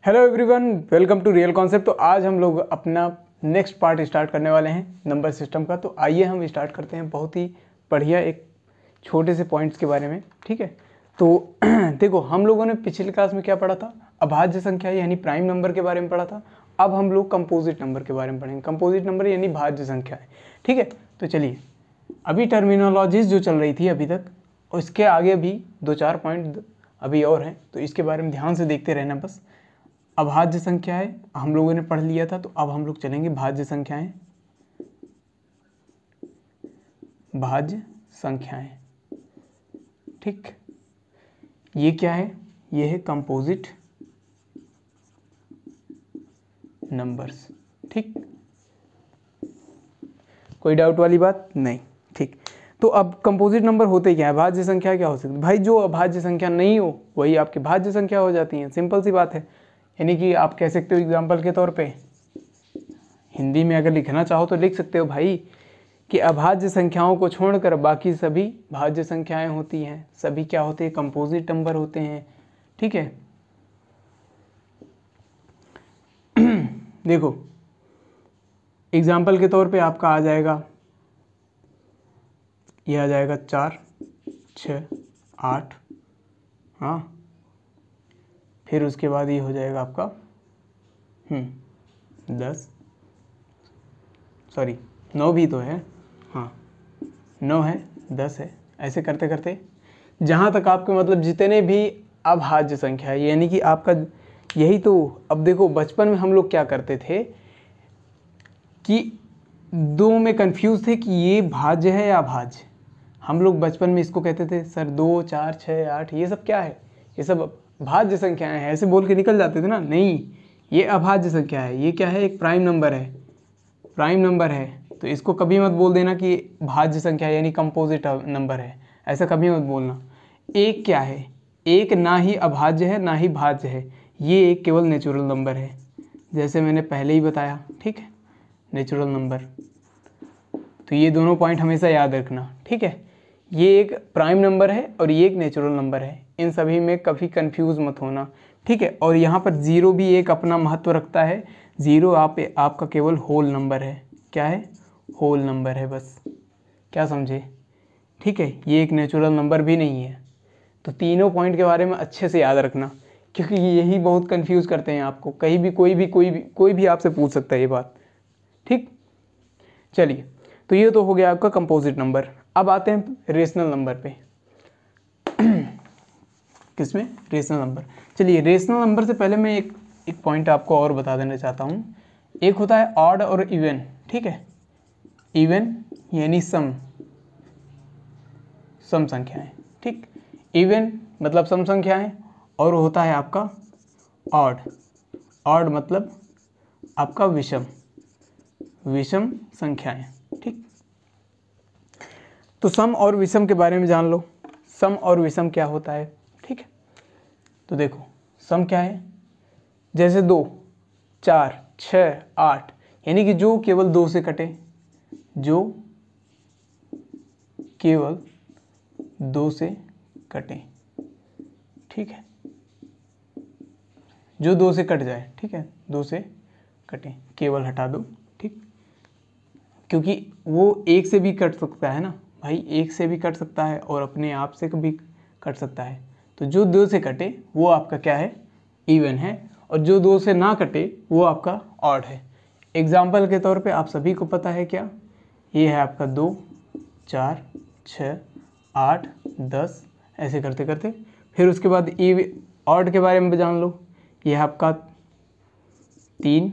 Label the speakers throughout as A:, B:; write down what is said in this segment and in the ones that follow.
A: Hello everyone, welcome to real concept. तो आज हम लोग अपना नेक्स्ट पार्ट स्टार्ट करने वाले हैं नंबर सिस्टम का। तो आइए हम स्टार्ट करते हैं बहुत ही बढ़िया एक छोटे से पॉइंट्स के बारे में। ठीक है, तो देखो हम लोगों ने पिछली क्लास में क्या पढ़ा था, अभाज्य संख्या यानी प्राइम नंबर के बारे में पढ़ा था। अब हम लोग कंपोजिट नंबर के बारे में पढ़ेंगे। कंपोजिट नंबर यानी भाज्य संख्या है। ठीक है, तो चलिए अभी टर्मिनोलॉजीज जो चल रही थी अभी तक, उसके आगे भी 2-4 पॉइंट अभी और हैं, तो इसके बारे में ध्यान से देखते रहना। बस अभाज्य संख्याएं हम लोगों ने पढ़ लिया था, तो अब हम लोग चलेंगे भाज्य संख्याएं। भाज्य संख्याएं, ठीक, ये क्या है? ये है कंपोजिट नंबर्स। ठीक, कोई डाउट वाली बात नहीं। ठीक, तो अब कंपोजिट नंबर होते क्या है? भाज्य संख्या क्या हो सकती है भाई? जो अभाज्य संख्या नहीं हो वही आपकी भाज्य संख्या हो जाती है। सिंपल सी बात है। यानी कि आप कह सकते हो एग्जाम्पल के तौर पे, हिंदी में अगर लिखना चाहो तो लिख सकते हो भाई कि अभाज्य संख्याओं को छोड़कर बाकी सभी भाज्य संख्याएं होती हैं। सभी क्या होते हैं? कंपोजिट नंबर होते हैं। ठीक है, देखो एग्जाम्पल के तौर पे आपका आ जाएगा, ये आ जाएगा 4, 6, 8, हाँ, फिर उसके बाद ये हो जाएगा आपका 10, सॉरी 9 भी तो है, हाँ 9 है, 10 है। ऐसे करते करते जहाँ तक आपके मतलब जितने भी अभाज्य संख्या है, यानी कि आपका यही तो। अब देखो बचपन में हम लोग क्या करते थे कि दो में कंफ्यूज थे कि ये भाज्य है या अभाज्य। हम लोग बचपन में इसको कहते थे सर 2, 4, 6, 8 ये सब क्या है? ये सब भाज्य संख्याएं हैं, ऐसे बोल के निकल जाते थे ना। नहीं, ये अभाज्य संख्या है। ये क्या है? एक प्राइम नंबर है। प्राइम नंबर है तो इसको कभी मत बोल देना कि भाज्य संख्या यानी कंपोजिट नंबर है, ऐसा कभी मत बोलना। एक क्या है? एक ना ही अभाज्य है ना ही भाज्य है, ये एक केवल नेचुरल नंबर है, जैसे मैंने पहले ही बताया। ठीक है, नेचुरल नंबर। तो ये दोनों पॉइंट हमेशा याद रखना। ठीक है, ये एक प्राइम नंबर है और ये एक नेचुरल नंबर है। इन सभी में कभी कंफ्यूज मत होना। ठीक है, और यहाँ पर जीरो भी एक अपना महत्व रखता है। जीरो आपका केवल होल नंबर है। क्या है? होल नंबर है बस। क्या समझे? ठीक है, ये एक नेचुरल नंबर भी नहीं है। तो तीनों पॉइंट के बारे में अच्छे से याद रखना, क्योंकि यही बहुत कंफ्यूज करते हैं आपको। कहीं भी कोई भी आपसे पूछ सकता है ये बात। ठीक, चलिए, तो ये तो हो गया आपका कंपोजिट नंबर। अब आते हैं रेशनल नंबर पे। किसमें? Rational number. चलिए, रेशनल नंबर से पहले मैं एक पॉइंट आपको और बता देना चाहता हूँ। एक होता है ऑड और इवन। ठीक है, इवन यानी सम संख्याएं। ठीक, इवन मतलब सम संख्याएं, और होता है आपका ऑड। ऑड मतलब आपका विषम संख्याएं। ठीक, तो सम और विषम के बारे में जान लो। सम और विषम क्या होता है? ठीक है, तो देखो सम क्या है? जैसे 2, 4, 6, 8, यानी कि जो केवल 2 से कटे, जो केवल 2 से कटे। ठीक है, जो 2 से कट जाए। ठीक है, 2 से कटे, केवल हटा दो। ठीक, क्योंकि वो 1 से भी कट सकता है ना भाई, 1 से भी कट सकता है और अपने आप से भी कट सकता है। तो जो 2 से कटे वो आपका क्या है? इवन है, और जो 2 से ना कटे वो आपका ऑड है। एग्जाम्पल के तौर पे आप सभी को पता है क्या? ये है आपका 2, 4, 6, 8, 10, ऐसे करते करते फिर उसके बाद ऑड के बारे में जान लो। ये है आपका 3,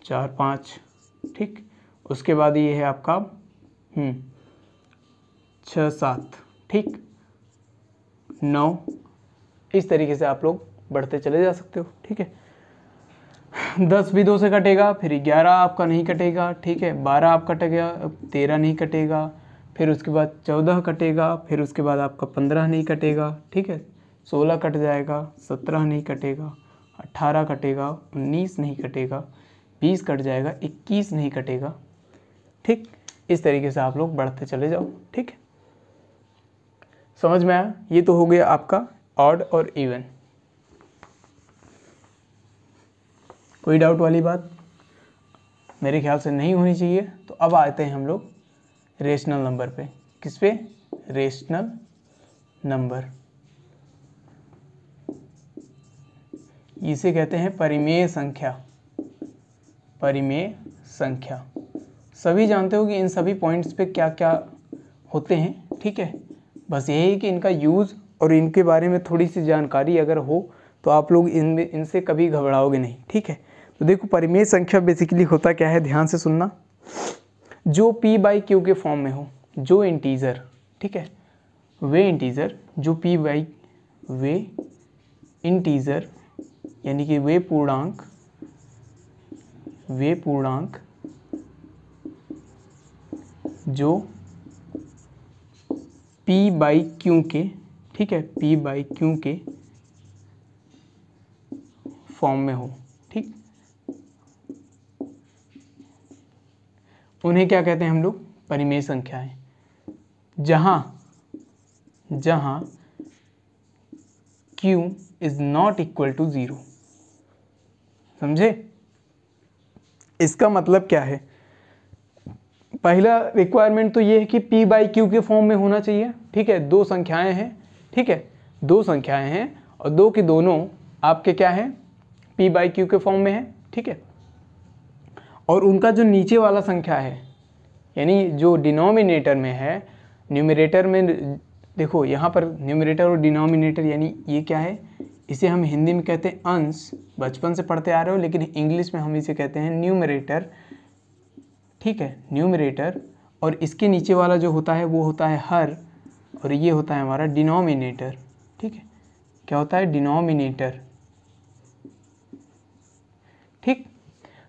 A: 4, 5। ठीक, उसके बाद ये है आपका 6, 7, ठीक, 9। इस तरीके से आप लोग बढ़ते चले जा सकते हो। ठीक है, 10 भी 2 से कटेगा, फिर 11 आपका नहीं कटेगा। ठीक है, 12 आप कटेगा, 13 नहीं कटेगा, फिर उसके बाद 14 कटेगा, फिर उसके बाद आपका 15 नहीं कटेगा। ठीक है, 16 कट जाएगा, 17 नहीं कटेगा, 18 कटेगा, 19 नहीं कटेगा, 20 कट जाएगा, 21 नहीं कटेगा। ठीक, इस तरीके से आप लोग बढ़ते चले जाओ। ठीक है, समझ में आया? ये तो हो गया आपका ऑड और इवन। कोई डाउट वाली बात मेरे ख्याल से नहीं होनी चाहिए। तो अब आते हैं हम लोग रेशनल नंबर पे। किस पे? Rational number. इसे कहते हैं परिमेय संख्या। परिमेय संख्या सभी जानते हो कि इन सभी पॉइंट्स पे क्या क्या होते हैं, ठीक है। बस यही है कि इनका यूज़ और इनके बारे में थोड़ी सी जानकारी अगर हो तो आप लोग इनसे कभी घबराओगे नहीं, ठीक है। तो देखो परिमेय संख्या बेसिकली होता क्या है, ध्यान से सुनना। जो p/q के फॉर्म में हो, जो इंटीजर, ठीक है, वे इंटीजर जो वे इंटीजर यानी कि वे पूर्णांक जो p/q के, ठीक है, p/q के फॉर्म में हो, ठीक, उन्हें क्या कहते हैं हम लोग? परिमेय संख्याएं। जहां q is not equal to 0। समझे? इसका मतलब क्या है? पहला रिक्वायरमेंट तो ये है कि p/q के फॉर्म में होना चाहिए, ठीक है। दो संख्याएं हैं, ठीक है, दो संख्याएं हैं और दो की दोनों आपके क्या है? p/q के फॉर्म में है, ठीक है। और उनका जो नीचे वाला संख्या है, यानी जो डिनोमिनेटर में है, न्यूमरेटर में देखो, यहाँ पर न्यूमरेटर और डिनोमिनेटर यानी ये क्या है? इसे हम हिंदी में कहते हैं अंश, बचपन से पढ़ते आ रहे हो, लेकिन इंग्लिश में हम इसे कहते हैं न्यूमरेटर, ठीक है, न्यूमरेटर। और इसके नीचे वाला जो होता है वो होता है हर, और ये होता है हमारा डिनोमिनेटर, ठीक है। क्या होता है? डिनोमिनेटर, ठीक।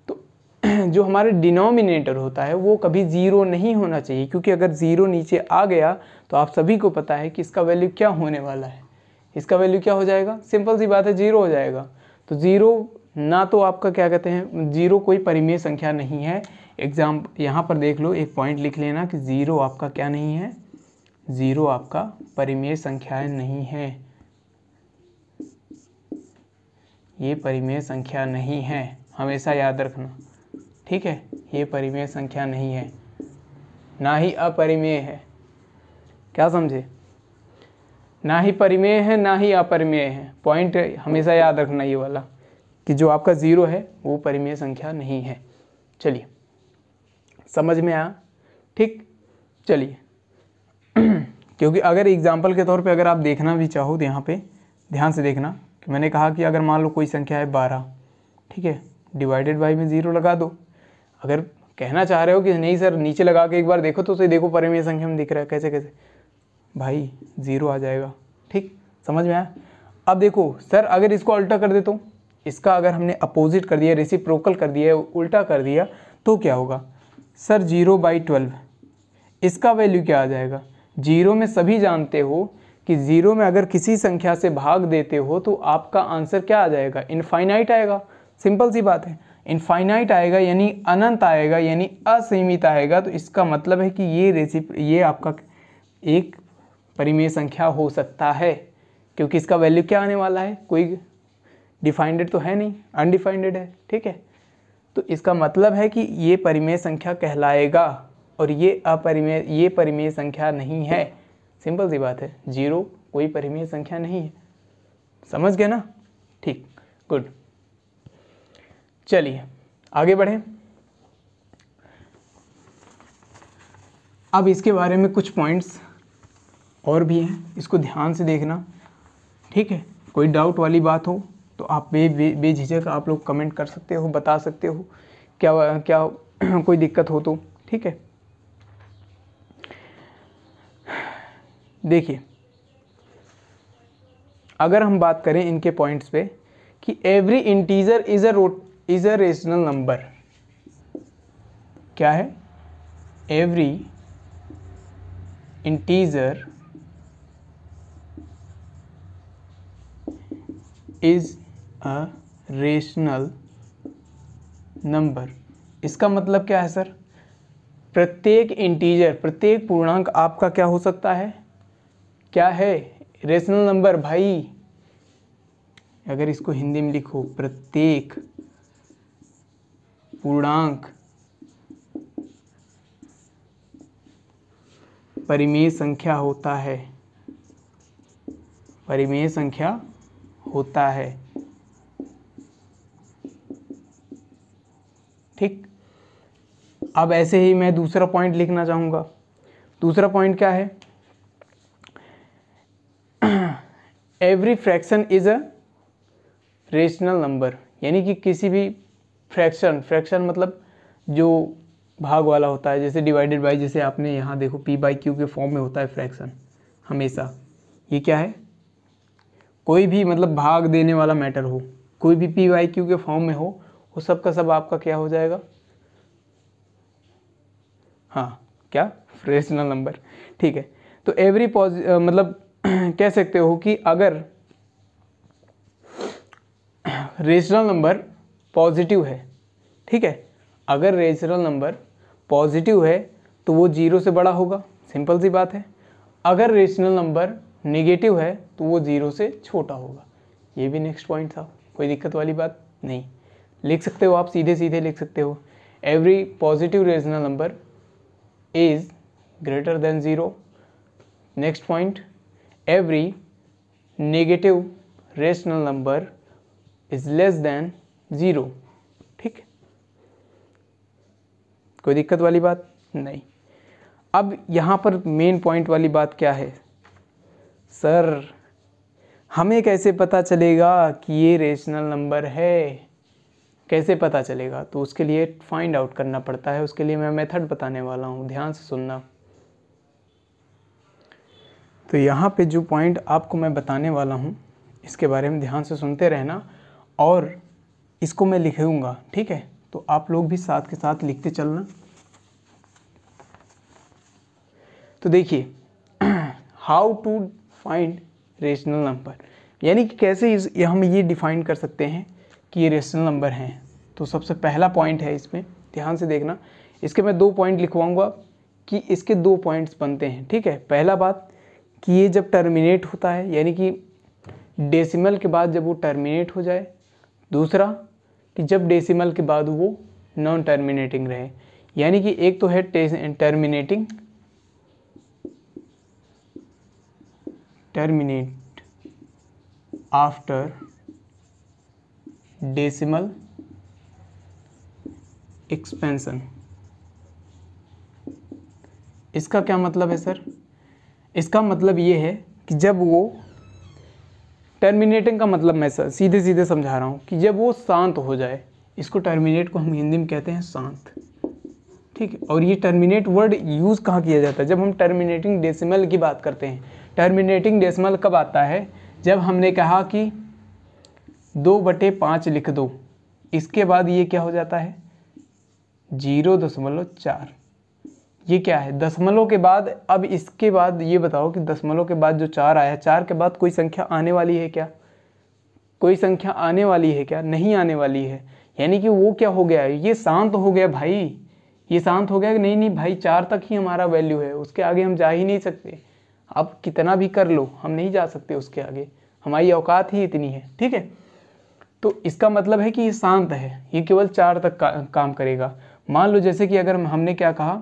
A: तो जो हमारा डिनोमिनेटर होता है वो कभी ज़ीरो नहीं होना चाहिए, क्योंकि अगर ज़ीरो नीचे आ गया तो आप सभी को पता है कि इसका वैल्यू क्या होने वाला है। इसका वैल्यू क्या हो जाएगा? सिंपल सी बात है, ज़ीरो हो जाएगा। तो ज़ीरो ना तो आपका क्या कहते हैं, ज़ीरो कोई परिमेय संख्या नहीं है। यहाँ पर देख लो, एक पॉइंट लिख लेना कि ज़ीरो आपका क्या नहीं है? ज़ीरो आपका परिमेय संख्या नहीं है। ये परिमेय संख्या नहीं है, हमेशा याद रखना, ठीक है। ये परिमेय संख्या नहीं है, ना ही अपरिमेय है। क्या समझे? ना ही परिमेय है ना ही अपरिमेय है। पॉइंट हमेशा याद रखना ये वाला, कि जो आपका ज़ीरो है वो परिमेय संख्या नहीं है। चलिए, समझ में आया? ठीक, चलिए। क्योंकि अगर एग्जाम्पल के तौर पे अगर आप देखना भी चाहो तो यहाँ पे ध्यान से देखना कि मैंने कहा कि अगर मान लो कोई संख्या है 12, ठीक है, डिवाइडेड बाई में 0 लगा दो। अगर कहना चाह रहे हो कि नहीं सर नीचे लगा के एक बार देखो तो सही, देखो परिमेय संख्या में दिख रहा है, कैसे कैसे भाई 0 आ जाएगा, ठीक, समझ में आया? अब देखो सर, अगर इसको उल्टा कर दे तो, इसका अगर हमने अपोजिट कर दिया, रेसिप्रोकल कर दिया, उल्टा कर दिया, तो क्या होगा सर? 0/12, इसका वैल्यू क्या आ जाएगा? 0 में सभी जानते हो कि 0 में अगर किसी संख्या से भाग देते हो तो आपका आंसर क्या आ जाएगा? इनफाइनाइट आएगा। सिंपल सी बात है, इनफाइनाइट आएगा यानी अनंत आएगा, यानी असीमित आएगा। तो इसका मतलब है कि ये आपका एक परिमेय संख्या हो सकता है, क्योंकि इसका वैल्यू क्या आने वाला है? कोई डिफाइंडेड तो है नहीं, अनडिफाइंडेड है, ठीक है। तो इसका मतलब है कि ये परिमेय संख्या कहलाएगा और ये परिमेय संख्या नहीं है। सिंपल सी बात है, 0 कोई परिमेय संख्या नहीं है। समझ गए ना? ठीक, गुड। चलिए आगे बढ़ें। अब इसके बारे में कुछ पॉइंट्स और भी हैं, इसको ध्यान से देखना, ठीक है। कोई डाउट वाली बात हो तो आप बेझिझक आप लोग कमेंट कर सकते हो, बता सकते हो क्या कोई दिक्कत हो तो, ठीक है। देखिए, अगर हम बात करें इनके पॉइंट्स पे कि every integer is a rational number, क्या है? Every integer is a rational number. इसका मतलब क्या है सर? प्रत्येक इंटीजर, प्रत्येक पूर्णांक आपका क्या हो सकता है? क्या है? Rational number. भाई अगर इसको हिंदी में लिखो, प्रत्येक पूर्णांक परिमेय संख्या होता है, परिमेय संख्या होता है। ठीक, अब ऐसे ही मैं दूसरा पॉइंट लिखना चाहूँगा। दूसरा पॉइंट क्या है? Every fraction is a rational number, यानी कि किसी भी फ्रैक्शन मतलब जो भाग वाला होता है, जैसे डिवाइडेड बाय, जैसे आपने यहाँ देखो p/q के फॉर्म में होता है फ्रैक्शन हमेशा। ये क्या है? कोई भी मतलब भाग देने वाला मैटर हो, कोई भी p/q के फॉर्म में हो, वो सब का सब आपका क्या हो जाएगा? हाँ, क्या? Rational number. ठीक है, तो एवरी मतलब कह सकते हो कि अगर रेशनल नंबर पॉजिटिव है, ठीक है, अगर रेशनल नंबर पॉजिटिव है तो वो 0 से बड़ा होगा, सिंपल सी बात है। अगर रेशनल नंबर नेगेटिव है तो वो 0 से छोटा होगा। ये भी नेक्स्ट पॉइंट था, कोई दिक्कत वाली बात नहीं, लिख सकते हो आप, सीधे सीधे लिख सकते हो। Every positive rational number is greater than 0। Next point, every negative rational number is less than 0। ठीक, कोई दिक्कत वाली बात नहीं। अब यहाँ पर मेन पॉइंट वाली बात क्या है? सर हमें कैसे पता चलेगा कि ये रेशनल नंबर है? कैसे पता चलेगा? तो उसके लिए फाइंड आउट करना पड़ता है, उसके लिए मैं मेथड बताने वाला हूँ, ध्यान से सुनना। तो यहाँ पे जो पॉइंट आपको मैं बताने वाला हूँ इसके बारे में ध्यान से सुनते रहना, और इसको मैं लिखूँगा, ठीक है? तो आप लोग भी साथ के साथ लिखते चलना। तो देखिए, how to find rational number, यानी कि कैसे हम ये डिफाइन कर सकते हैं कि ये रेशनल नंबर हैं। तो सबसे पहला पॉइंट है, इसमें ध्यान से देखना, इसके मैं 2 पॉइंट लिखवाऊंगा कि इसके 2 पॉइंट्स बनते हैं, ठीक है? पहला बात कि ये जब टर्मिनेट होता है, यानी कि डेसिमल के बाद जब वो टर्मिनेट हो जाए। दूसरा कि जब डेसिमल के बाद वो नॉन टर्मिनेटिंग रहे, यानी कि एक तो है टर्मिनेट आफ्टर डेसिमल एक्सपेंशन। इसका क्या मतलब है सर? इसका मतलब ये है कि जब वो टर्मिनेटिंग का मतलब मैं सर सीधे सीधे समझा रहा हूँ कि जब वो शांत हो जाए, इसको टर्मिनेट को हम हिंदी में कहते हैं शांत, ठीक है? और ये टर्मिनेट वर्ड यूज़ कहाँ किया जाता है? जब हम टर्मिनेटिंग डेसिमल की बात करते हैं। टर्मिनेटिंग डेसिमल कब आता है? जब हमने कहा कि 2/5 लिख दो, इसके बाद ये क्या हो जाता है? 0.4। ये क्या है? दशमलव के बाद। अब इसके बाद ये बताओ कि दशमलव के बाद जो 4 आया, 4 के बाद कोई संख्या आने वाली है क्या? कोई संख्या आने वाली है क्या? नहीं आने वाली है। यानी कि वो क्या हो गया? ये शांत हो गया भाई। ये शांत हो गया कि नहीं नहीं भाई, 4 तक ही हमारा वैल्यू है, उसके आगे हम जा ही नहीं सकते। आप कितना भी कर लो, हम नहीं जा सकते उसके आगे, हमारी औकात ही इतनी है, ठीक है? तो इसका मतलब है कि ये शांत है, ये केवल 4 तक काम करेगा। मान लो जैसे कि अगर हमने क्या कहा,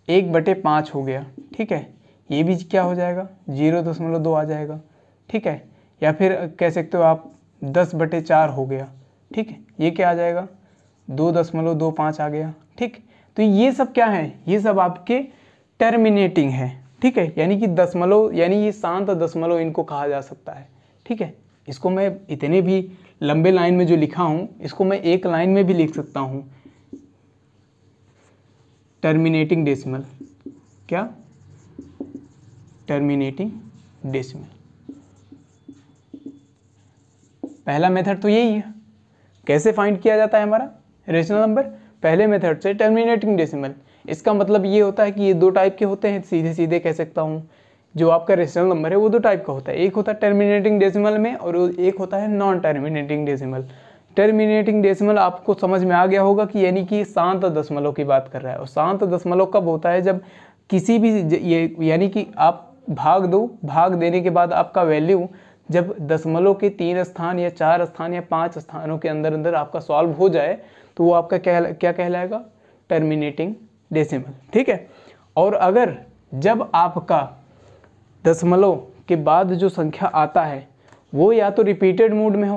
A: 1/5 हो गया, ठीक है? ये भी क्या हो जाएगा? 0.2 आ जाएगा, ठीक है? या फिर कह सकते हो आप 10/4 हो गया, ठीक है? ये क्या आ जाएगा? 2.25 आ गया, ठीक? तो ये सब क्या है? ये सब आपके टर्मिनेटिंग है, ठीक है? यानी कि दशमलव, यानी ये शांत दशमलव इनको कहा जा सकता है, ठीक है? इसको मैं इतने भी लंबे लाइन में जो लिखा हूँ, इसको मैं एक लाइन में भी लिख सकता हूँ। टर्मिनेटिंग डेसिमल, क्या? Terminating decimal. पहला मेथड तो यही है। कैसे फाइंड किया जाता है हमारा रेशनल नंबर? पहले मेथड से, टर्मिनेटिंग डेसिमल। इसका मतलब ये होता है कि ये 2 टाइप के होते हैं, सीधे सीधे कह सकता हूँ। जो आपका रेशनल नंबर है वो 2 टाइप का होता है, एक होता है टर्मिनेटिंग डेसिमल में और एक होता है non terminating decimal. Terminating decimal आपको समझ में आ गया होगा कि यानी कि शांत दशमलव की बात कर रहा है। और शांत दशमलव कब होता है? जब किसी भी ये, यानी कि आप भाग दो, भाग देने के बाद आपका वैल्यू जब दशमलव के 3 स्थान या 4 स्थान या 5 स्थानों के अंदर अंदर आपका सॉल्व हो जाए तो वो आपका क्या कहलाएगा, टर्मिनेटिंग डेसिमल। ठीक है। और अगर जब आपका दशमलव के बाद जो संख्या आता है वो या तो रिपीटेड मोड में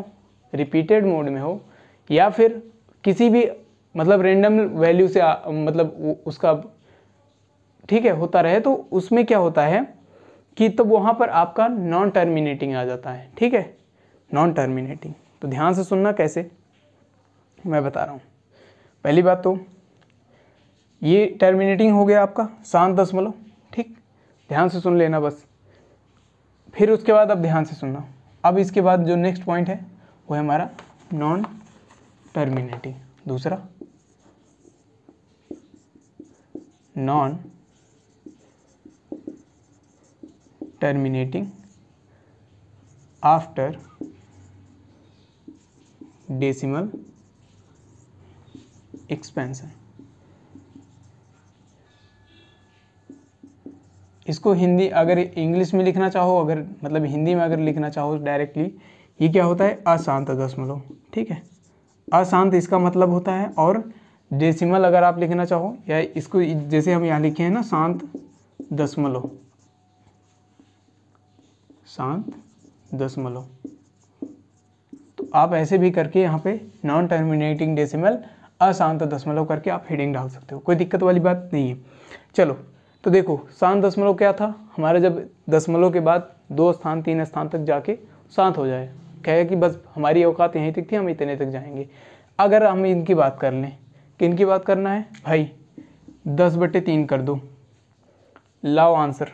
A: हो या फिर किसी भी मतलब रेंडम वैल्यू से मतलब उसका ठीक है होता रहे, तो उसमें क्या होता है कि तब वहाँ पर आपका नॉन टर्मिनेटिंग आ जाता है। ठीक है, नॉन टर्मिनेटिंग। तो ध्यान से सुनना कैसे मैं बता रहा हूँ। पहली बात तो ये टर्मिनेटिंग हो गया आपका शांत दशमलव। ठीक, ध्यान से सुन लेना बस। फिर उसके बाद अब ध्यान से सुनना, अब इसके बाद जो नेक्स्ट पॉइंट है वो है हमारा नॉन टर्मिनेटिंग। दूसरा non terminating after decimal expansion. इसको हिंदी अगर इंग्लिश में लिखना चाहो, अगर मतलब हिंदी में अगर लिखना चाहो डायरेक्टली, ये क्या होता है, अशांत दशमलव। ठीक है, अशांत इसका मतलब होता है। और डेसिमल अगर आप लिखना चाहो, या इसको जैसे हम यहाँ लिखे हैं ना, शांत दशमलव, शांत दशमलव, तो आप ऐसे भी करके यहाँ पे नॉन टर्मिनेटिंग डेसिमल अशांत दशमलव करके आप हेडिंग डाल सकते हो, कोई दिक्कत वाली बात नहीं है। चलो तो देखो, शांत दशमलव क्या था हमारा, जब दशमलव के बाद 2 स्थान 3 स्थान तक जाके शांत हो जाए, कहे कि बस हमारी औकात यहीं तक थी, हम इतने तक जाएंगे। अगर हम इनकी बात कर लें, किनकी बात करना है भाई, 10/3 कर दो, लाओ आंसर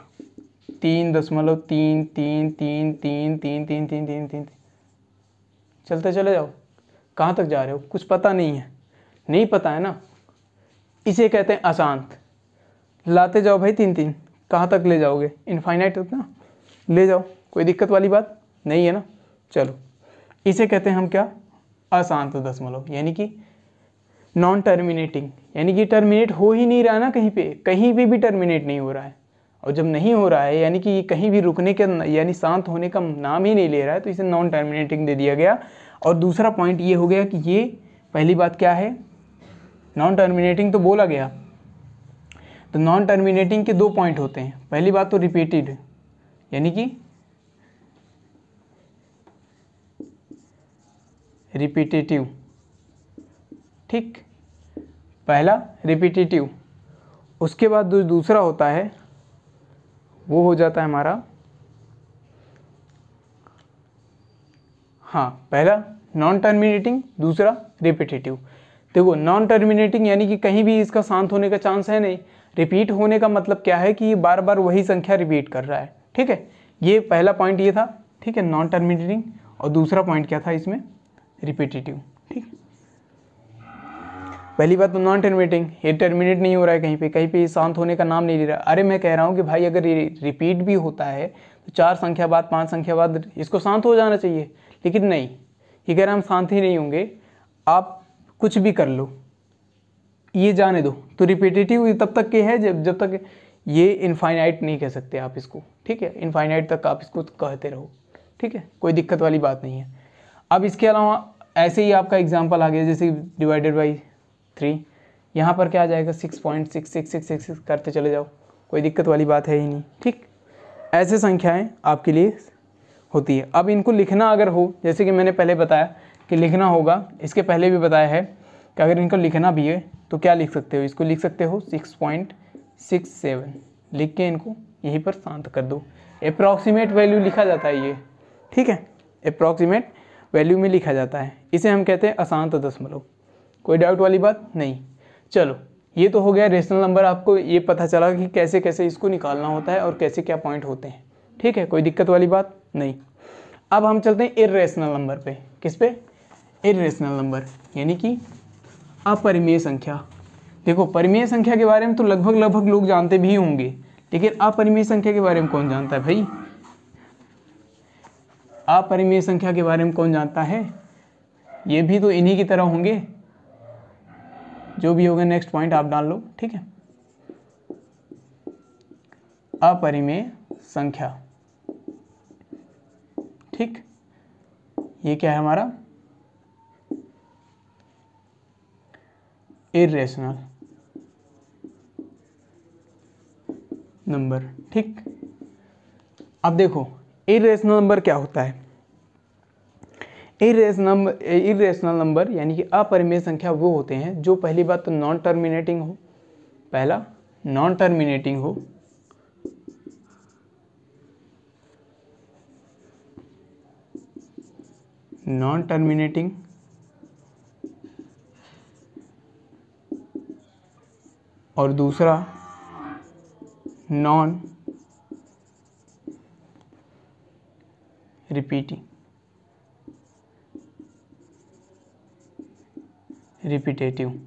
A: 3.3333333, चलते चले जाओ। कहाँ तक जा रहे हो, कुछ पता नहीं है, नहीं पता है ना, इसे कहते हैं अशांत। लाते जाओ भाई 3 कहाँ तक ले जाओगे, इनफाइनाइट तक ना ले जाओ, कोई दिक्कत वाली बात नहीं है ना। चलो, इसे कहते हैं हम क्या, अशांत दशमलव, यानी कि नॉन टर्मिनेटिंग, यानी कि टर्मिनेट हो ही नहीं रहा है ना, कहीं पे भी टर्मिनेट नहीं हो रहा है। और जब नहीं हो रहा है यानी कि कहीं भी रुकने के यानी शांत होने का नाम ही नहीं ले रहा है, तो इसे नॉन टर्मिनेटिंग दे दिया गया। और दूसरा पॉइंट ये हो गया कि ये पहली बात क्या है, नॉन टर्मिनेटिंग तो बोला गया, तो नॉन टर्मिनेटिंग के 2 पॉइंट होते हैं। पहली बात तो रिपीटेड, यानी कि रिपीटेटिव। ठीक, पहला रिपीटेटिव, उसके बाद जो दूसरा होता है वो हो जाता है हमारा, हाँ, पहला नॉन टर्मिनेटिंग, दूसरा रिपीटेटिव। देखो, नॉन टर्मिनेटिंग यानी कि कहीं भी इसका शांत होने का चांस है नहीं। रिपीट होने का मतलब क्या है कि ये बार बार वही संख्या रिपीट कर रहा है। ठीक है, ये पहला पॉइंट ये था, ठीक है, नॉन टर्मिनेटिंग। और दूसरा पॉइंट क्या था इसमें, रिपीटेटिव। ठीक, पहली बात तो नॉन टर्मिनेटिंग, ये टर्मिनेट नहीं हो रहा है कहीं पे शांत होने का नाम नहीं ले रहा। अरे मैं कह रहा हूँ कि भाई अगर ये रिपीट भी होता है तो 4 संख्या बाद 5 संख्या बाद इसको शांत हो जाना चाहिए, लेकिन नहीं, ये कह रहा हम शांत ही नहीं होंगे, आप कुछ भी कर लो, ये जाने दो। तो रिपीटेटिव तब तक के है जब तक ये इनफाइनाइट नहीं कह सकते आप इसको। ठीक है, इनफाइनाइट तक आप इसको कहते रहो। ठीक है, कोई दिक्कत वाली बात नहीं है। अब इसके अलावा ऐसे ही आपका एग्जाम्पल आ गया, जैसे डिवाइडेड बाई 3, यहाँ पर क्या आ जाएगा 6.6666 करते चले जाओ, कोई दिक्कत वाली बात है ही नहीं। ठीक, ऐसे संख्याएं आपके लिए होती है। अब इनको लिखना अगर हो, जैसे कि मैंने पहले बताया कि लिखना होगा, इसके पहले भी बताया है कि अगर इनको लिखना भी है तो क्या लिख सकते हो, इसको लिख सकते हो 6.67 लिख के इनको यहीं पर शांत कर दो। अप्रॉक्सीमेट वैल्यू लिखा जाता है ये, ठीक है, अप्रॉक्सीमेट वैल्यू में लिखा जाता है, इसे हम कहते हैं अशांत दशमलव। कोई डाउट वाली बात नहीं। चलो, ये तो हो गया रेशनल नंबर, आपको ये पता चला कि कैसे कैसे इसको निकालना होता है और कैसे क्या पॉइंट होते हैं। ठीक है, कोई दिक्कत वाली बात नहीं। अब हम चलते हैं इर्रेशनल नंबर पे। किस पे, इर्रेशनल नंबर, यानी कि अपरिमेय संख्या। देखो, परिमेय संख्या के बारे में तो लगभग लोग जानते भी होंगे, लेकिन अपरिमेय संख्या के बारे में कौन जानता है भाई, अपरिमेय संख्या के बारे में कौन जानता है, ये भी तो इन्हीं की तरह होंगे। जो भी होगा नेक्स्ट पॉइंट आप डाल लो। ठीक है, अपरिमेय संख्या। ठीक, ये क्या है हमारा इर्रेशनल नंबर। ठीक, अब देखो इर्रेशनल नंबर क्या होता है। इर्रेशनल नंबर यानी कि अपरिमेय संख्या वो होते हैं जो पहली बात तो नॉन टर्मिनेटिंग हो, पहला नॉन टर्मिनेटिंग हो, नॉन टर्मिनेटिंग और दूसरा नॉन रिपीटिंग, रिपीटेटिव।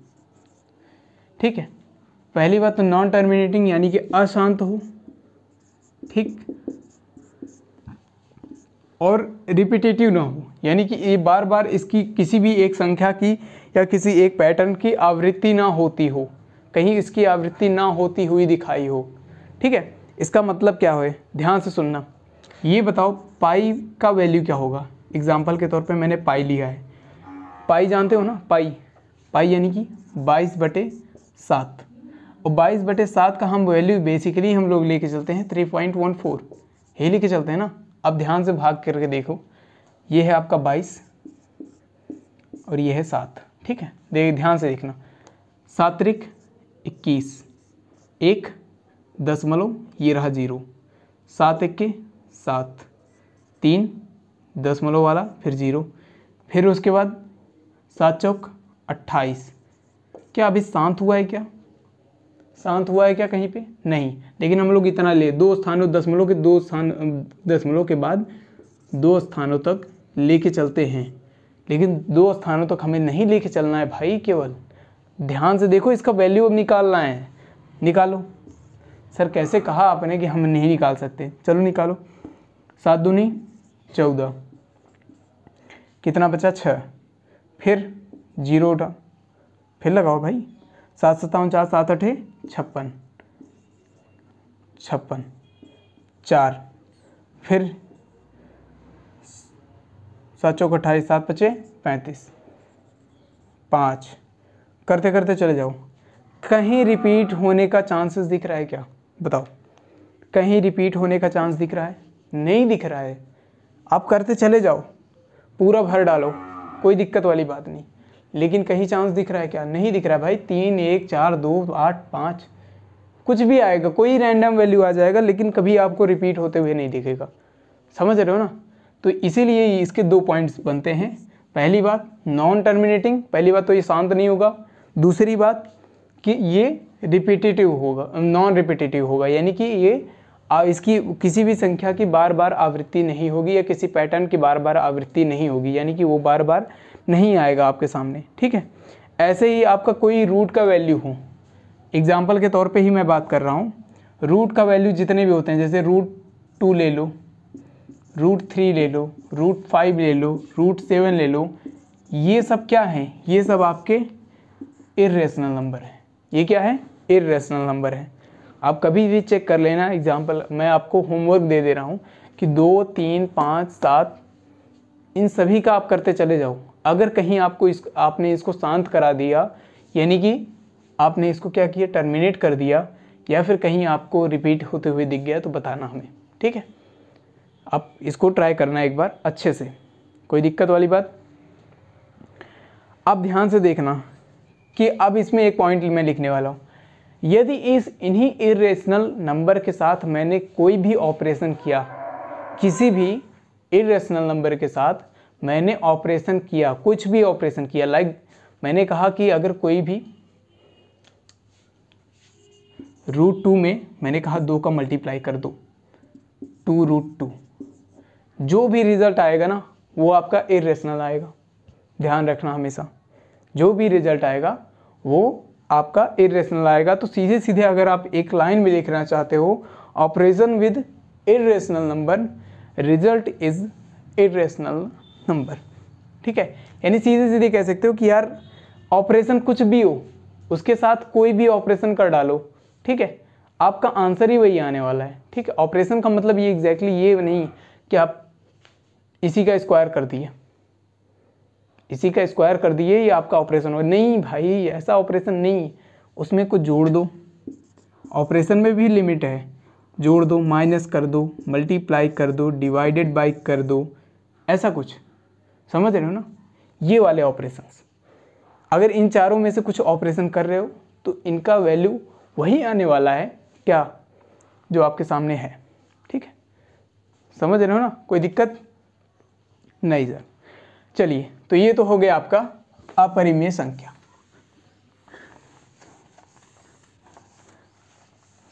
A: ठीक है, पहली बात तो नॉन टर्मिनेटिंग यानी कि अशांत हो, ठीक, और रिपीटेटिव ना हो यानी कि ये बार बार इसकी किसी भी एक संख्या की या किसी एक पैटर्न की आवृत्ति ना होती हो, कहीं इसकी आवृत्ति ना होती हुई दिखाई हो। ठीक है, इसका मतलब क्या है, ध्यान से सुनना। ये बताओ पाई का वैल्यू क्या होगा। एग्जाम्पल के तौर पे मैंने पाई लिया है, पाई जानते हो ना, पाई यानी कि 22/7, और 22/7 का हम वैल्यू बेसिकली हम लोग लेके चलते हैं 3.14, यही लेके चलते हैं ना। अब ध्यान से भाग करके देखो, ये है आपका 22 और ये है 7। ठीक है, ध्यान से देखना, 7 त्रिक 21, 1 दशमलव ये रहा 0, 7 1 के 7, 3 दशमलव वाला फिर 0, फिर उसके बाद 7 चौक 28। क्या अभी शांत हुआ है, क्या शांत हुआ है क्या कहीं पे? नहीं, लेकिन हम लोग इतना ले, 2 स्थानों दशमलव के 2 स्थान दशमलव के बाद 2 स्थानों तक लेके चलते हैं, लेकिन 2 स्थानों तक हमें नहीं लेके चलना है भाई। केवल ध्यान से देखो, इसका वैल्यू अब निकालना है, निकालो। सर कैसे कहा आपने कि हम नहीं निकाल सकते, चलो निकालो। 7 दूनी 14, कितना बचा 6, फिर 0 उठा, फिर लगाओ भाई, 7 57 4 7 8 56, 4, फिर 7 चौक 28, 7 5 35, 5, करते करते चले जाओ। कहीं रिपीट होने का चांसेस दिख रहा है क्या, बताओ? कहीं रिपीट होने का चांस दिख रहा है? नहीं दिख रहा है। आप करते चले जाओ, पूरा भर डालो, कोई दिक्कत वाली बात नहीं, लेकिन कहीं चांस दिख रहा है क्या? नहीं दिख रहा है भाई। 3 1 4 2 8 5 कुछ भी आएगा, कोई रैंडम वैल्यू आ जाएगा, लेकिन कभी आपको रिपीट होते हुए नहीं दिखेगा। समझ रहे हो ना? तो इसीलिए इसके 2 पॉइंट्स बनते हैं। पहली बात नॉन टर्मिनेटिंग, पहली बात तो ये शांत नहीं होगा, दूसरी बात कि ये रिपीटेटिव होगा, नॉन रिपीटेटिव होगा, यानी कि ये इसकी किसी भी संख्या की बार बार आवृत्ति नहीं होगी या किसी पैटर्न की बार बार आवृत्ति नहीं होगी, यानी कि वो बार बार नहीं आएगा आपके सामने। ठीक है, ऐसे ही आपका कोई रूट का वैल्यू हो, एग्जाम्पल के तौर पे ही मैं बात कर रहा हूँ, रूट का वैल्यू जितने भी होते हैं, जैसे √2 ले लो, √3 ले लो, √5 ले लो, √7 ले लो, ये सब क्या हैं? ये सब आपके इर्रेशनल नंबर है। ये क्या है? इर्रेशनल नंबर है। आप कभी भी चेक कर लेना। एग्जाम्पल मैं आपको होमवर्क दे दे रहा हूँ कि 2 3 5 7 इन सभी का आप करते चले जाओ। अगर कहीं आपको आपने इसको शांत करा दिया, यानी कि आपने इसको क्या किया, टर्मिनेट कर दिया, या फिर कहीं आपको रिपीट होते हुए दिख गया, तो बताना हमें। ठीक है, आप इसको ट्राई करना एक बार अच्छे से, कोई दिक्कत वाली बात। अब ध्यान से देखना कि अब इसमें एक पॉइंट मैं लिखने वाला हूँ। यदि इन्हीं इर्रेशनल नंबर के साथ मैंने कोई भी ऑपरेशन किया, किसी भी इर्रेशनल नंबर के साथ मैंने ऑपरेशन किया, कुछ भी ऑपरेशन किया, लाइक मैंने कहा कि अगर कोई भी √2 में मैंने कहा 2 का मल्टीप्लाई कर दो, 2√2, जो भी रिजल्ट आएगा ना वो आपका इर्रेशनल आएगा। ध्यान रखना हमेशा, जो भी रिजल्ट आएगा वो आपका इर्रेशनल आएगा। तो सीधे सीधे अगर आप एक लाइन में लिखना चाहते हो, operation with irrational number, result is irrational number. ठीक है, यानी सीधे सीधे कह सकते हो कि यार ऑपरेशन कुछ भी हो, उसके साथ कोई भी ऑपरेशन कर डालो, ठीक है, आपका आंसर ही वही आने वाला है। ठीक है, ऑपरेशन का मतलब ये एग्जैक्टली ये नहीं कि आप इसी का स्क्वायर कर दिए, इसी का स्क्वायर कर दिए, ये आपका ऑपरेशन हो। नहीं भाई, ऐसा ऑपरेशन नहीं, उसमें कुछ जोड़ दो, ऑपरेशन में भी लिमिट है, जोड़ दो, माइनस कर दो, मल्टीप्लाई कर दो, डिवाइडेड बाई कर दो, ऐसा कुछ, समझ रहे हो ना, ये वाले ऑपरेशंस। अगर इन चारों में से कुछ ऑपरेशन कर रहे हो तो इनका वैल्यू वही आने वाला है, क्या, जो आपके सामने है। ठीक है, समझ रहे हो ना, कोई दिक्कत नहीं सर। चलिए, तो ये तो हो गया आपका अपरिमेय संख्या।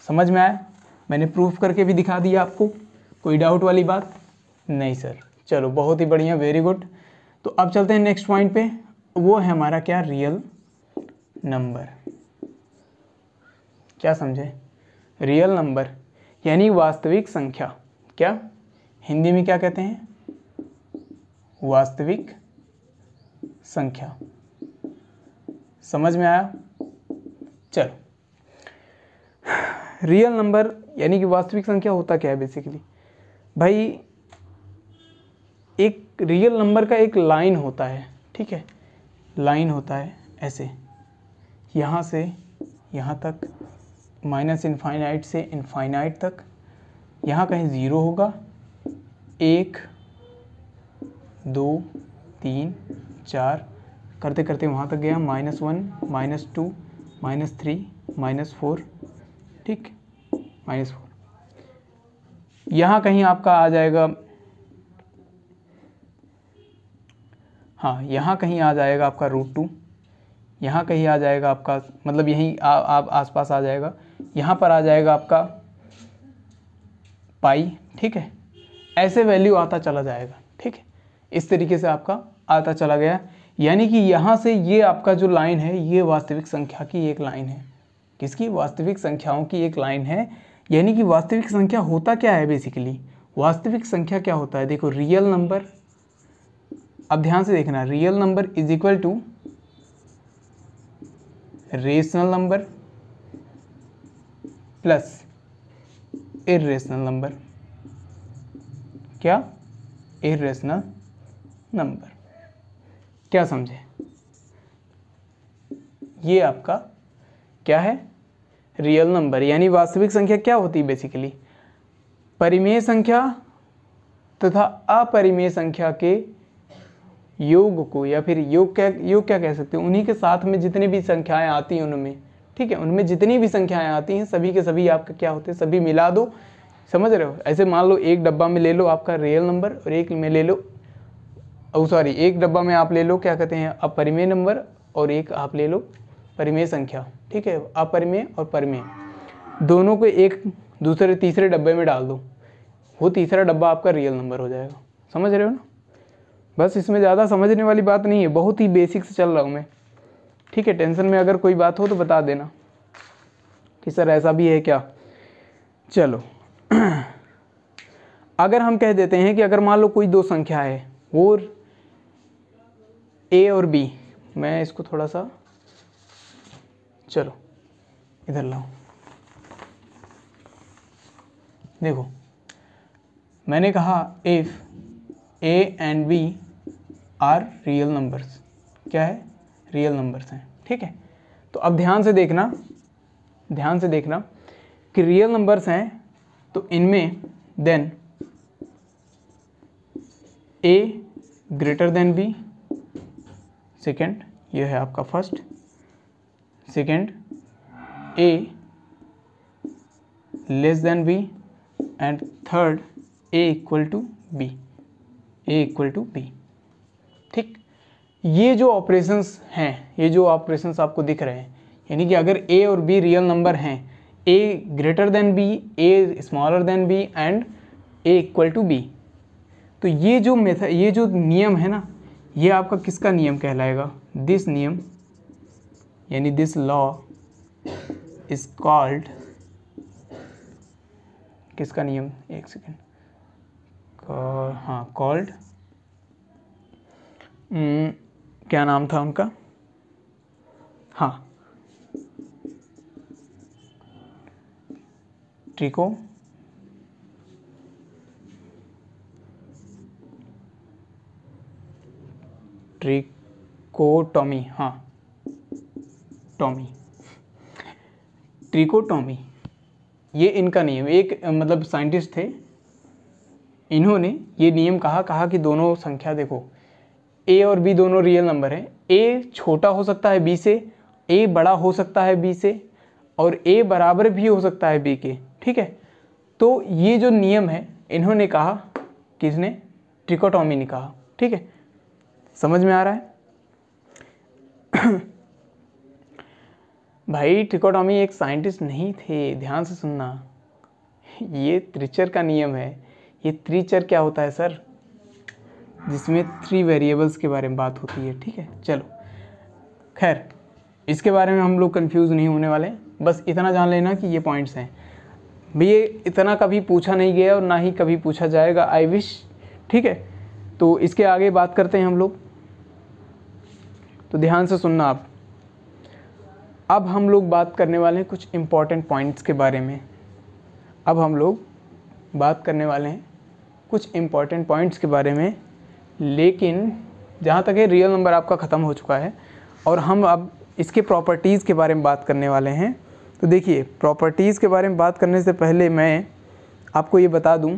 A: समझ में आया? मैंने प्रूफ करके भी दिखा दिया आपको, कोई डाउट वाली बात नहीं सर। चलो, बहुत ही बढ़िया, वेरी गुड। तो अब चलते हैं नेक्स्ट पॉइंट पे, वो है हमारा क्या, रियल नंबर। क्या समझे? रियल नंबर यानी वास्तविक संख्या। क्या हिंदी में क्या कहते हैं? वास्तविक संख्या। समझ में आया? चलो, रियल नंबर यानी कि वास्तविक संख्या होता क्या है बेसिकली भाई, एक रियल नंबर का एक लाइन होता है, ठीक है, लाइन होता है ऐसे, यहाँ से यहाँ तक, माइनस इनफाइनाइट से इनफाइनाइट तक, यहाँ कहीं ज़ीरो होगा, 1 2 3 4 करते करते वहाँ तक गया, -1 -2 -3 -4, ठीक, -4। यहाँ कहीं आपका आ जाएगा, हाँ यहाँ कहीं आ जाएगा आपका √2, यहाँ कहीं आ जाएगा आपका, मतलब यहीं आप आसपास आ जाएगा, यहाँ पर आ जाएगा आपका पाई, ठीक है, ऐसे वैल्यू आता चला जाएगा, ठीक है, इस तरीके से आपका आता चला गया। यानी कि यहाँ से ये आपका जो लाइन है, ये वास्तविक संख्या की एक लाइन है। किसकी? वास्तविक संख्याओं की एक लाइन है। यानी कि वास्तविक संख्या होता क्या है बेसिकली, वास्तविक संख्या क्या होता है, देखो, रियल नंबर, अब ध्यान से देखना, real number is equal to rational number plus irrational number. क्या? Irrational number. क्या समझे? ये आपका क्या है, रियल नंबर। यानी वास्तविक संख्या क्या होती है बेसिकली, परिमेय संख्या तथा अपरिमेय संख्या के योग को, या फिर योग क्या कह सकते हो, उन्हीं के साथ में जितनी भी संख्याएं आती हैं उनमें, ठीक है, उनमें जितनी भी संख्याएं आती हैं सभी के सभी आपका क्या होते हैं, सभी मिला दो। समझ रहे हो? ऐसे मान लो एक डब्बा में ले लो आपका रियल नंबर, और एक में ले लो, सॉरी, एक डब्बा में आप ले लो क्या कहते हैं, अपरिमेय नंबर, और एक आप ले लो परिमेय संख्या, ठीक है, अपरिमेय और परिमेय, दोनों को एक दूसरे तीसरे डब्बे में डाल दो, वो तीसरा डब्बा आपका रियल नंबर हो जाएगा। समझ रहे हो ना? बस इसमें ज़्यादा समझने वाली बात नहीं है, बहुत ही बेसिक से चल रहा हूँ मैं, ठीक है। टेंशन में अगर कोई बात हो तो बता देना कि सर ऐसा भी है क्या। चलो अगर हम कह देते हैं कि अगर मान लो कोई दो संख्या है, और ए और बी, मैं इसको थोड़ा सा, चलो इधर लाओ, देखो, मैंने कहा if A and B are real numbers, क्या है, रियल नंबर्स हैं, ठीक है। तो अब ध्यान से देखना कि रियल नंबर्स हैं, तो इनमें then A greater than B, second, ये है आपका first, second A less than B, and third A equal to B, A equal to B, ठीक। ये जो ऑपरेशंस हैं, ये जो ऑपरेशंस आपको दिख रहे हैं, यानी कि अगर ए और बी रियल नंबर हैं, a greater than b, a smaller than B, and a equal to b, तो ये जो मेथड, ये जो नियम है ना, ये आपका किसका नियम कहलाएगा, दिस नियम, यानी दिस लॉ इज कॉल्ड, किसका नियम, एक सेकेंड, हाँ, कॉल्ड, क्या नाम था उनका, हाँ, ट्रिकोटॉमी, हाँ टॉमी, ट्रिकोटॉमी, ये इनका नियम, एक मतलब साइंटिस्ट थे, इन्होंने ये नियम कहा कि दोनों संख्या देखो a और b दोनों रियल नंबर हैं, a छोटा हो सकता है b से, a बड़ा हो सकता है b से, और a बराबर भी हो सकता है b के, ठीक है। तो ये जो नियम है इन्होंने कहा, किसने, ट्रिकोटॉमी ने कहा, ठीक है, समझ में आ रहा है। भाई ट्रिकोटॉमी एक साइंटिस्ट नहीं थे, ध्यान से सुनना, ये त्रिचर का नियम है। ये त्रिचर क्या होता है सर, जिसमें 3 वेरिएबल्स के बारे में बात होती है, ठीक है। चलो खैर, इसके बारे में हम लोग कंफ्यूज नहीं होने वाले, बस इतना जान लेना कि ये पॉइंट्स हैं। भैया इतना कभी पूछा नहीं गया और ना ही कभी पूछा जाएगा, आई विश, ठीक है। तो इसके आगे बात करते हैं हम लोग, तो ध्यान से सुनना आप। अब हम लोग बात करने वाले हैं कुछ इम्पॉर्टेंट पॉइंट्स के बारे में। अब हम लोग बात करने वाले हैं कुछ इम्पॉर्टेंट पॉइंट्स के बारे में, लेकिन जहाँ तक है रियल नंबर आपका ख़त्म हो चुका है और हम अब इसके प्रॉपर्टीज़ के बारे में बात करने वाले हैं। तो देखिए, प्रॉपर्टीज़ के बारे में बात करने से पहले मैं आपको ये बता दूं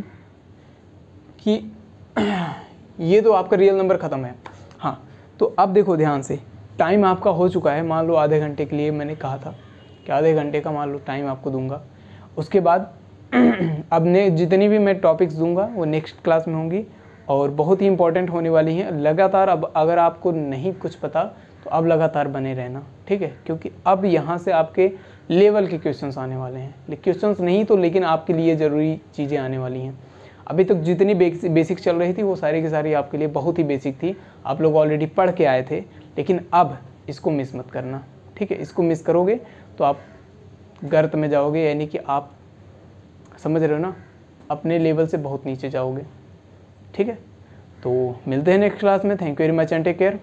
A: कि ये तो आपका रियल नंबर ख़त्म है। हाँ, तो अब देखो ध्यान से, टाइम आपका हो चुका है, मान लो आधे घंटे के लिए मैंने कहा था कि आधे घंटे का मान लो टाइम आपको दूंगा। उसके बाद अब ने जितनी भी मैं टॉपिक्स दूंगा वो नेक्स्ट क्लास में होंगी और बहुत ही इंपॉर्टेंट होने वाली हैं लगातार। अब अगर आपको नहीं कुछ पता तो अब लगातार बने रहना, ठीक है, क्योंकि अब यहाँ से आपके लेवल के क्वेश्चंस आने वाले हैं, क्वेश्चंस नहीं तो लेकिन आपके लिए ज़रूरी चीज़ें आने वाली हैं। अभी तक जितनी बेसिक चल रही थी वो सारी की सारी आपके लिए बहुत ही बेसिक थी, आप लोग ऑलरेडी पढ़ के आए थे, लेकिन अब इसको मिस मत करना, ठीक है। इसको मिस करोगे तो आप गर्त में जाओगे, यानी कि आप समझ रहे हो ना, अपने लेवल से बहुत नीचे जाओगे, ठीक है। तो मिलते हैं नेक्स्ट क्लास में। Thank you very much and take care.